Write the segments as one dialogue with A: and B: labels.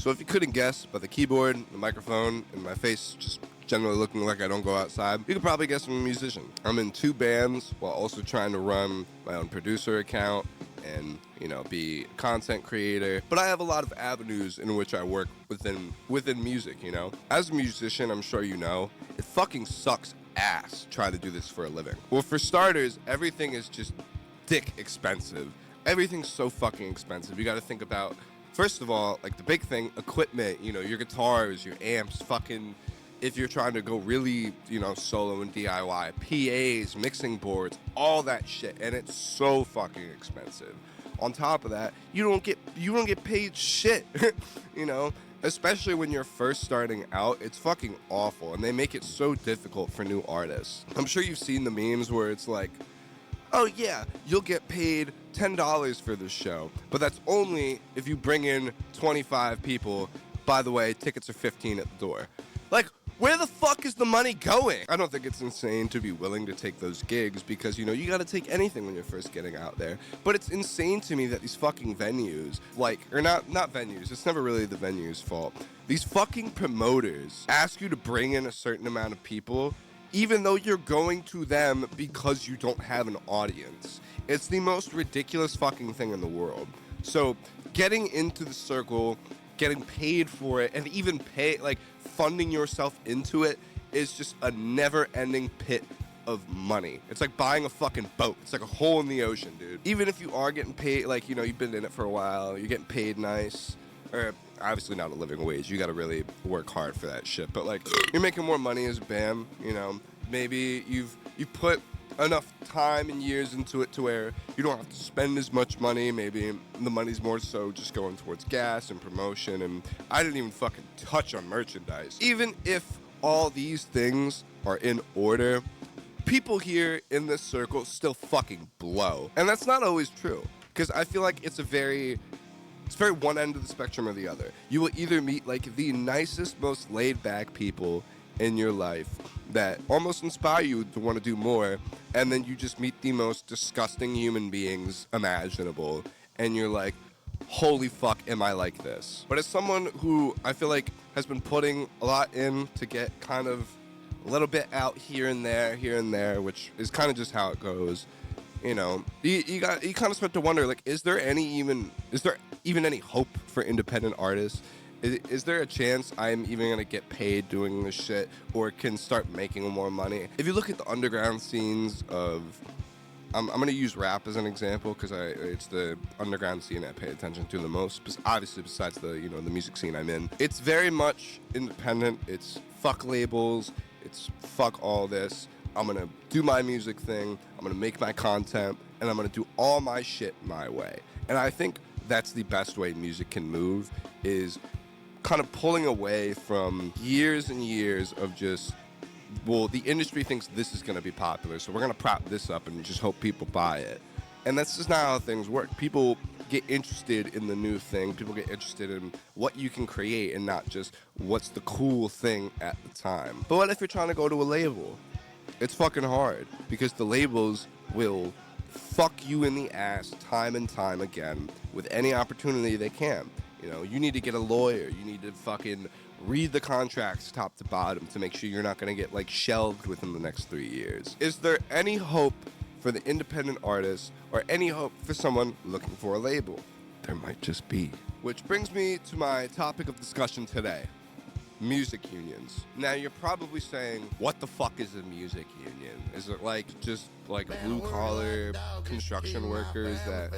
A: So if you couldn't guess by the keyboard, the microphone, and my face just generally looking like I don't go outside, you could probably guess I'm a musician. I'm in 2 bands while also trying to run my own producer account and, be a content creator. But I have a lot of avenues in which I work within music. As a musician, I'm sure you know, it fucking sucks ass trying to do this for a living. Well, for starters, everything is just dick expensive. Everything's so fucking expensive. You gotta think about, first of all, like the big thing, equipment, your guitars, your amps, fucking, if you're trying to go really, solo and DIY, PAs, mixing boards, all that shit, and it's so fucking expensive. On top of that, you don't get paid shit, especially when you're first starting out. It's fucking awful, and they make it so difficult for new artists. I'm sure you've seen the memes where it's like, oh yeah, you'll get paid $10 for this show, but that's only if you bring in 25 people. By the way, tickets are $15 at the door. Like, where the fuck is the money going? I don't think it's insane to be willing to take those gigs because, you gotta take anything when you're first getting out there. But it's insane to me that these fucking venues, not venues, it's never really the venue's fault. These fucking promoters ask you to bring in a certain amount of people even though you're going to them because you don't have an audience. It's the most ridiculous fucking thing in the world. So getting into the circle, getting paid for it, and even funding yourself into it is just a never-ending pit of money. It's like buying a fucking boat. It's like a hole in the ocean, dude. Even if you are getting paid, you've been in it for a while, you're getting paid nice, or obviously not a living wage. You got to really work hard for that shit. But you're making more money as a band. Maybe you've put enough time and years into it to where you don't have to spend as much money. Maybe the money's more so just going towards gas and promotion. And I didn't even fucking touch on merchandise. Even if all these things are in order, people here in this circle still fucking blow. And that's not always true, because I feel like it's very one end of the spectrum or the other. You will either meet the nicest, most laid back people in your life that almost inspire you to want to do more, and then you just meet the most disgusting human beings imaginable, and you're like, holy fuck, am I like this? But as someone who I feel like has been putting a lot in to get kind of a little bit out here and there, which is kind of just how it goes, you kind of start to wonder, is there even any hope for independent artists? Is there a chance I'm even going to get paid doing this shit or can start making more money? If you look at the underground scenes of, I'm going to use rap as an example because it's the underground scene I pay attention to the most, obviously besides the music scene I'm in. It's very much independent. It's fuck labels. It's fuck all this. I'm going to do my music thing. I'm going to make my content, and I'm going to do all my shit my way. And I think that's the best way music can move, is kind of pulling away from years and years of just, well, the industry thinks this is going to be popular, so we're going to prop this up and just hope people buy it. And that's just not how things work. People get interested in the new thing. People get interested in what you can create and not just what's the cool thing at the time. But what if you're trying to go to a label? It's fucking hard because the labels will fuck you in the ass time and time again with any opportunity they can. You need to get a lawyer. You need to fucking read the contracts top to bottom to make sure you're not going to get shelved within the next 3 years. Is there any hope for the independent artist or any hope for someone looking for a label? There might just be. Which brings me to my topic of discussion today. Music unions. Now you're probably saying, what the fuck is a music union? Is it just blue collar construction workers that,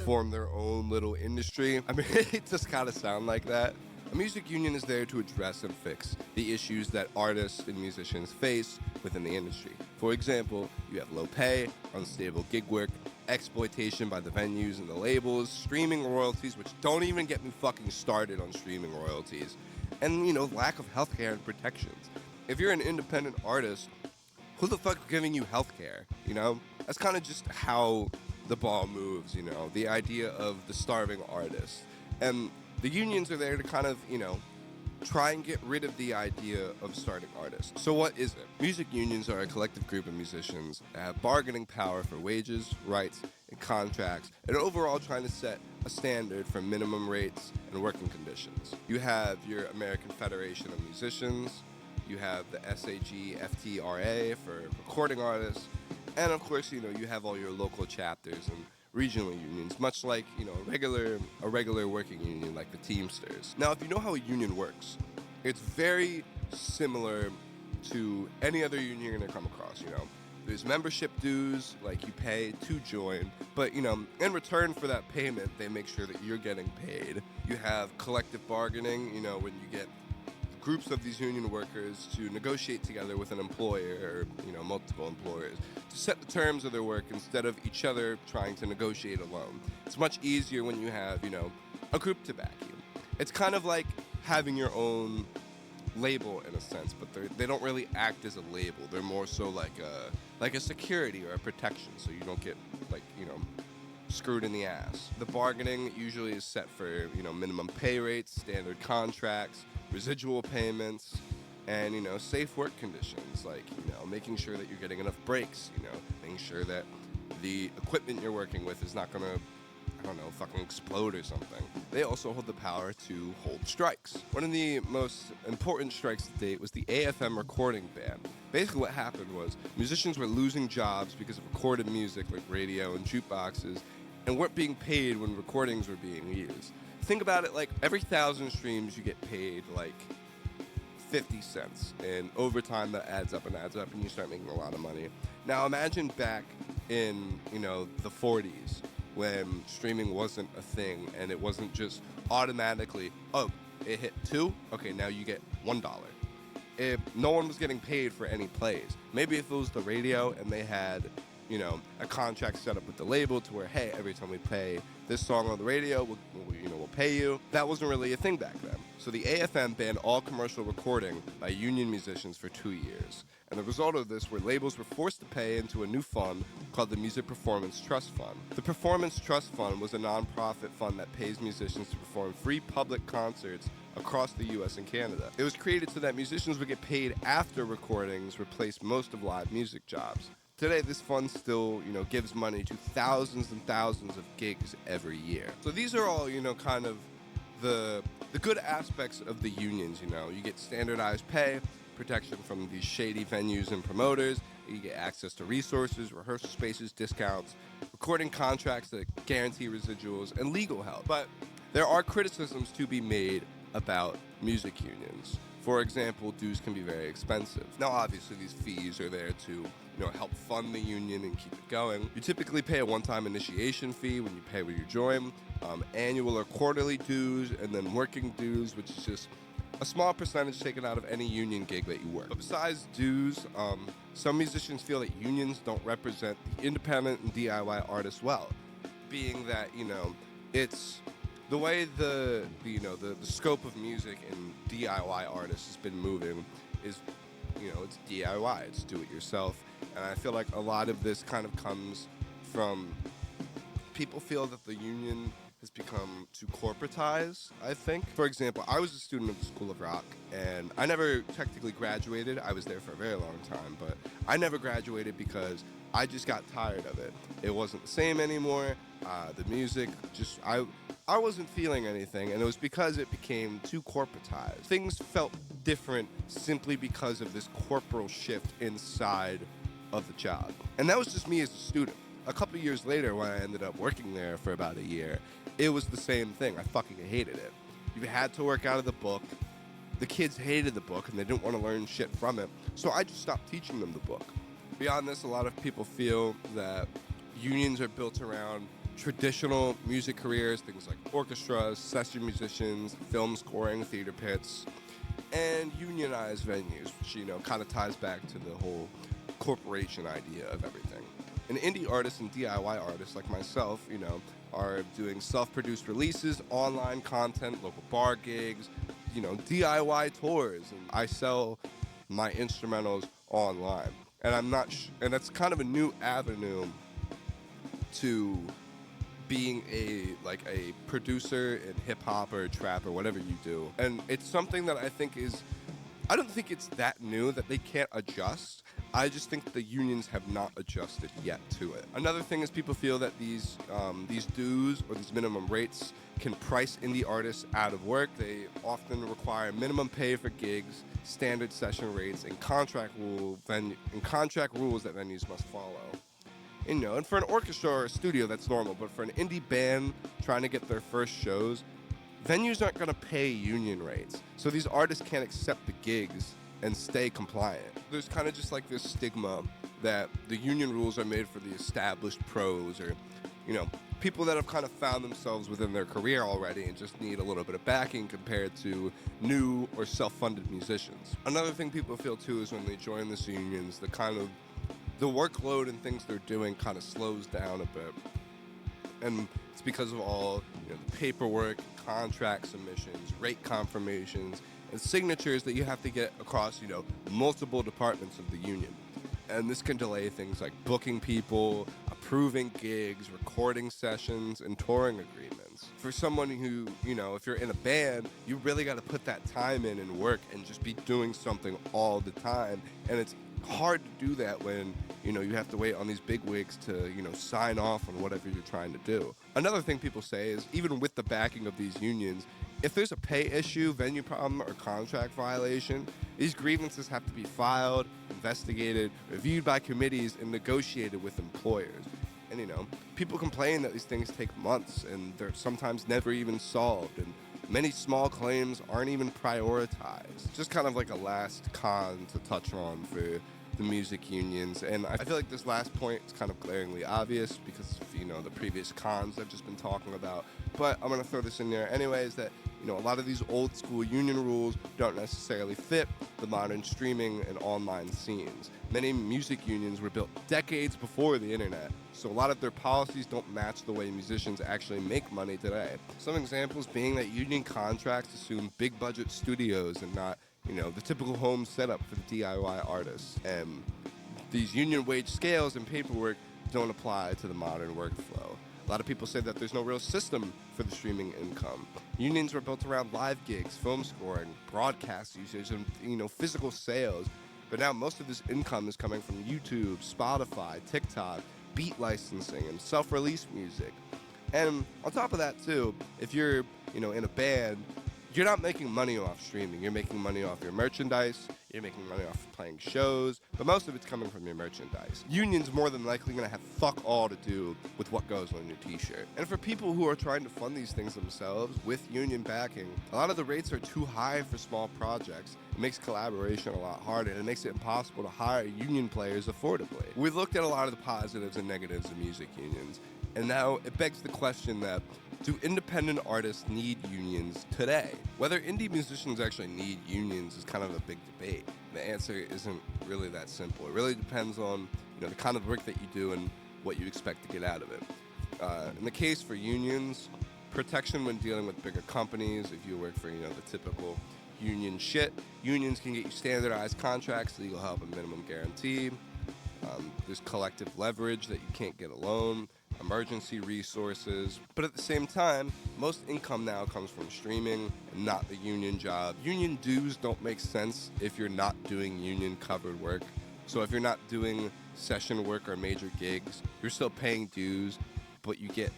A: form their own little industry? I mean, it just kind of sound like that. A music union is there to address and fix the issues that artists and musicians face within the industry. For example, you have low pay, unstable gig work, exploitation by the venues and the labels, streaming royalties, which don't even get me fucking started on streaming royalties, and, lack of healthcare and protections. If you're an independent artist, who the fuck is giving you healthcare? That's kind of just how the ball moves, the idea of the starving artist. And the unions are there to kind of, try and get rid of the idea of starting artists. So what is it? Music unions are a collective group of musicians that have bargaining power for wages, rights, and contracts, and overall trying to set a standard for minimum rates and working conditions. You have your American Federation of Musicians, you have the SAG-FTRA for recording artists, and of course, you have all your local chapters and regional unions, much like, a regular working union like the Teamsters. Now, if you know how a union works, it's very similar to any other union you're going to come across. There's membership dues, like you pay to join, but in return for that payment, they make sure that you're getting paid. You have collective bargaining, when you get groups of these union workers to negotiate together with an employer or multiple employers to set the terms of their work instead of each other trying to negotiate alone. It's much easier when you have a group to back you. It's kind of like having your own label in a sense, but they don't really act as a label. They're more so like a security or a protection, so you don't get screwed in the ass. The bargaining usually is set for minimum pay rates, standard contracts, residual payments, and safe work conditions, like making sure that you're getting enough breaks, making sure that the equipment you're working with is not gonna fucking explode or something. They also hold the power to hold strikes. One of the most important strikes to date was the AFM recording ban. Basically what happened was musicians were losing jobs because of recorded music like radio and jukeboxes and weren't being paid when recordings were being used. Think about it, like every 1,000 streams you get paid like 50 cents, and over time that adds up and you start making a lot of money. Now imagine back in the 40s when streaming wasn't a thing and it wasn't just automatically, oh, it hit 2, okay, now you get $1. If no one was getting paid for any plays, maybe if it was the radio and they had a contract set up with the label to where, hey, every time we play this song on the radio, we'll pay you. That wasn't really a thing back then. So the AFM banned all commercial recording by union musicians for 2 years. And the result of this were labels were forced to pay into a new fund called the Music Performance Trust Fund. The Performance Trust Fund was a non-profit fund that pays musicians to perform free public concerts across the US and Canada. It was created so that musicians would get paid after recordings replaced most of live music jobs. Today, this fund still, gives money to thousands and thousands of gigs every year. So these are all, kind of the good aspects of the unions. You get standardized pay, protection from these shady venues and promoters. You get access to resources, rehearsal spaces, discounts, recording contracts that guarantee residuals, and legal help. But there are criticisms to be made about music unions. For example, dues can be very expensive. Now, obviously, these fees are there to help fund the union and keep it going. You typically pay a one-time initiation fee when you join, annual or quarterly dues, and then working dues, which is just a small percentage taken out of any union gig that you work. But besides dues, some musicians feel that unions don't represent the independent and DIY artists well, being that it's the way the scope of music and DIY artists has been moving is, it's DIY, it's do it yourself. And I feel like a lot of this kind of comes from people feel that the union has become too corporatized, I think. For example, I was a student of the School of Rock, and I never technically graduated. I was there for a very long time, but I never graduated because I just got tired of it. It wasn't the same anymore. The music, I wasn't feeling anything, and it was because it became too corporatized. Things felt different simply because of this corporal shift inside of the job. And that was just me as a student. A couple of years later, when I ended up working there for about a year, it was the same thing. I fucking hated it. You had to work out of the book. The kids hated the book, and they didn't want to learn shit from it. So I just stopped teaching them the book. Beyond this, a lot of people feel that unions are built around traditional music careers, things like orchestras, session musicians, film scoring, theater pits, and unionized venues, which, kind of ties back to the whole corporation idea of everything. And indie artists and DIY artists like myself, are doing self-produced releases, online content, local bar gigs, DIY tours, and I sell my instrumentals online. And and that's kind of a new avenue to being a producer in hip hop or trap or whatever you do. And it's something that I don't think it's that new that they can't adjust. I just think the unions have not adjusted yet to it. Another thing is people feel that these dues or these minimum rates can price indie artists out of work. They often require minimum pay for gigs, standard session rates, and contract rules that venues must follow. And for an orchestra or a studio, that's normal. But for an indie band trying to get their first shows, venues aren't going to pay union rates. So these artists can't accept the gigs and stay compliant. There's kind of just like this stigma that the union rules are made for the established pros or, people that have kind of found themselves within their career already and just need a little bit of backing compared to new or self-funded musicians. Another thing people feel too is when they join these unions, the workload and things they're doing kind of slows down a bit. And it's because of all the paperwork, contract submissions, rate confirmations, and signatures that you have to get across multiple departments of the union. And this can delay things like booking people, approving gigs, recording sessions, and touring agreements. For someone who, if you're in a band, you really got to put that time in and work and just be doing something all the time. And it's hard to do that when you have to wait on these big wigs to sign off on whatever you're trying to do. Another thing people say is even with the backing of these unions, if there's a pay issue, venue problem, or contract violation, these grievances have to be filed, investigated, reviewed by committees, and negotiated with employers. And people complain that these things take months and they're sometimes never even solved, and many small claims aren't even prioritized. Just kind of like a last con to touch on for the music unions. And I feel like this last point is kind of glaringly obvious because of, the previous cons I've just been talking about. But I'm going to throw this in there anyways, that a lot of these old school union rules don't necessarily fit the modern streaming and online scenes. Many music unions were built decades before the internet, so a lot of their policies don't match the way musicians actually make money today. Some examples being that union contracts assume big budget studios and not the typical home setup for the DIY artists. And these union wage scales and paperwork don't apply to the modern workflow. A lot of people say that there's no real system for the streaming income. Unions were built around live gigs, film scoring, broadcast usage, and physical sales. But now most of this income is coming from YouTube, Spotify, TikTok, beat licensing, and self-release music. And on top of that too, if you're in a band, you're not making money off streaming. You're making money off your merchandise. You're making money off playing shows, but most of it's coming from your merchandise. Unions more than likely going to have fuck all to do with what goes on your t-shirt. And for people who are trying to fund these things themselves with union backing, a lot of the rates are too high for small projects. It makes collaboration a lot harder, and it makes it impossible to hire union players affordably. We've looked at a lot of the positives and negatives of music unions, and now it begs the question that, do independent artists need unions today? Whether indie musicians actually need unions is kind of a big debate. The answer isn't really that simple. It really depends on the kind of work that you do and what you expect to get out of it. In the case for unions, protection when dealing with bigger companies, if you work for the typical union shit, unions can get you standardized contracts, legal help, and minimum guarantee. There's collective leverage that you can't get alone, emergency resources, but at the same time, most income now comes from streaming and not the union job. Union dues don't make sense if you're not doing union covered work. So if you're not doing session work or major gigs, you're still paying dues, but you get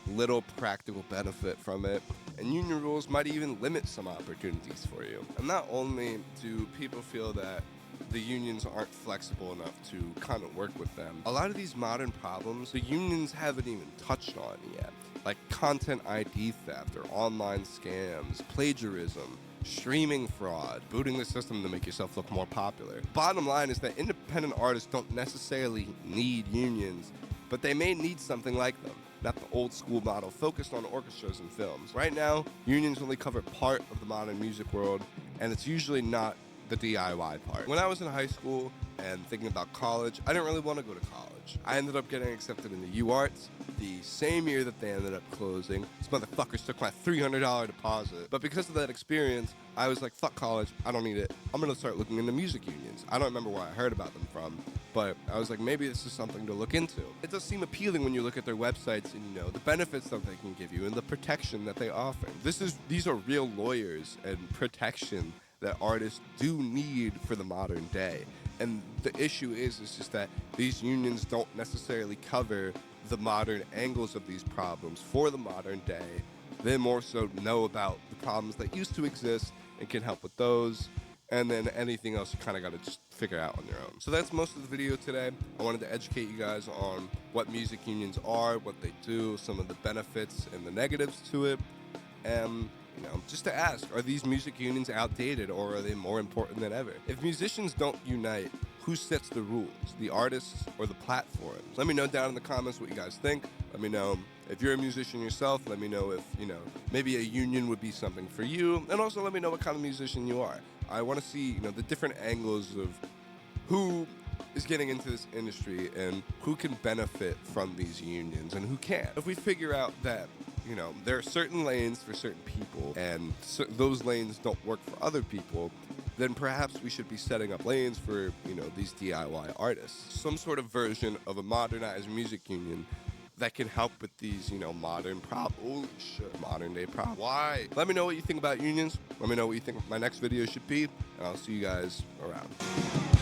A: little practical benefit from it, and union rules might even limit some opportunities for you. And not only do people feel that the unions aren't flexible enough to kind of work with them, a lot of these modern problems the unions haven't even touched on yet, like content ID theft or online scams, plagiarism, streaming fraud, booting the system to make yourself look more popular. Bottom line is that independent artists don't necessarily need unions, but they may need something like them. Not the old school model focused on orchestras and films. Right now, unions only cover part of the modern music world, and it's usually not the DIY part. When I was in high school and thinking about college, I didn't really want to go to college. I ended up getting accepted into UArts the same year that they ended up closing. These motherfuckers took my $300 deposit. But because of that experience, I was like, fuck college, I don't need it. I'm gonna start looking into music unions. I don't remember where I heard about them from, but I was like, maybe this is something to look into. It does seem appealing when you look at their websites and the benefits that they can give you and the protection that they offer. These are real lawyers and protection that artists do need for the modern day. And the issue is just that these unions don't necessarily cover the modern angles of these problems for the modern day. They more so know about the problems that used to exist and can help with those. And then anything else you kind of got to just figure out on your own. So that's most of the video today. I wanted to educate you guys on what music unions are, what they do, some of the benefits and the negatives to it. And just to ask, are these music unions outdated or are they more important than ever? If musicians don't unite, who sets the rules, the artists or the platforms? Let me know down in the comments what you guys think. Let me know if you're a musician yourself. Let me know if, maybe a union would be something for you. And also let me know what kind of musician you are. I want to see, the different angles of who is getting into this industry and who can benefit from these unions and who can't. If we figure out that, there are certain lanes for certain people and those lanes don't work for other people, then perhaps we should be setting up lanes for, these DIY artists. Some sort of version of a modernized music union that can help with these, modern problems. Modern day problems. Why? Let me know what you think about unions. Let me know what you think my next video should be, and I'll see you guys around.